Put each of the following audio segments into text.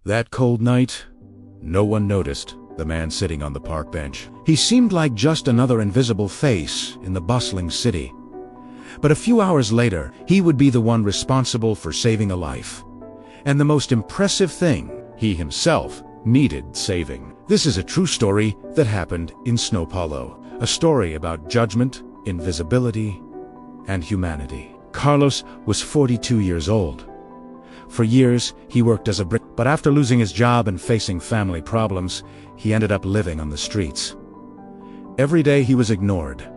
That cold night, no one noticed the man sitting on the park bench. He seemed like just another invisible face in the bustling city. But a few hours later, he would be the one responsible for saving a life. And the most impressive thing, he himself needed saving. This is a true story that happened in São Paulo. A story about judgment, invisibility, and humanity. Carlos was 42 years old. For years, he worked as a brick, but after losing his job and facing family problems, he ended up living on the streets. Every day he was ignored.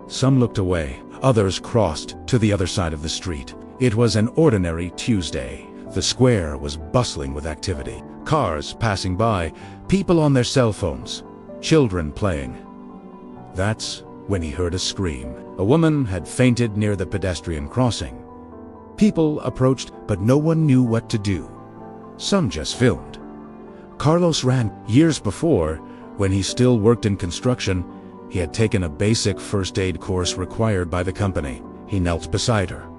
Some looked away, others crossed to the other side of the street. It was an ordinary Tuesday. The square was bustling with activity. Cars passing by, people on their cell phones, children playing. That's when he heard a scream. A woman had fainted near the pedestrian crossing. People approached, but no one knew what to do. Some just filmed. Carlos ran. Years before, when he still worked in construction, he had taken a basic first aid course required by the company. He knelt beside her.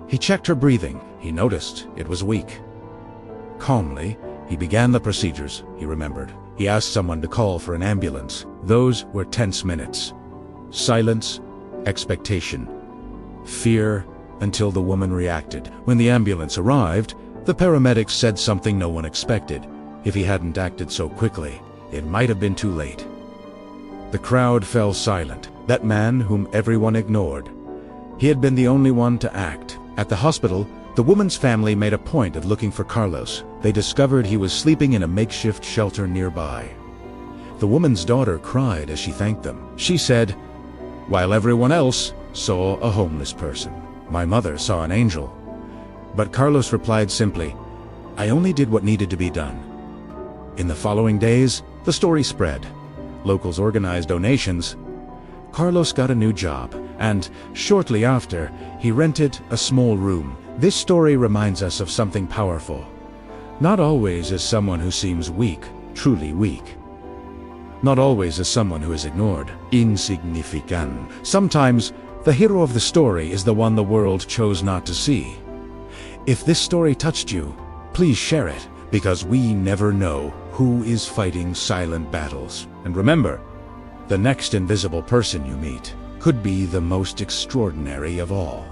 He checked her breathing. He noticed it was weak. Calmly, he began the procedures, he remembered. He asked someone to call for an ambulance. Those were tense minutes. Silence, expectation, fear, until the woman reacted. When the ambulance arrived, the paramedics said something no one expected. If he hadn't acted so quickly, it might have been too late. The crowd fell silent. That man whom everyone ignored. He had been the only one to act. At the hospital, the woman's family made a point of looking for Carlos. They discovered he was sleeping in a makeshift shelter nearby. The woman's daughter cried as she thanked them. She said, while everyone else saw a homeless person. My mother saw an angel. But Carlos replied simply, I only did what needed to be done. In the following days, the story spread. Locals organized donations. Carlos got a new job, and shortly after, he rented a small room. This story reminds us of something powerful. Not always is someone who seems weak truly weak. Not always is someone who is ignored insignificant. Sometimes, the hero of the story is the one the world chose not to see. If this story touched you, please share it, because we never know who is fighting silent battles. And remember, the next invisible person you meet could be the most extraordinary of all.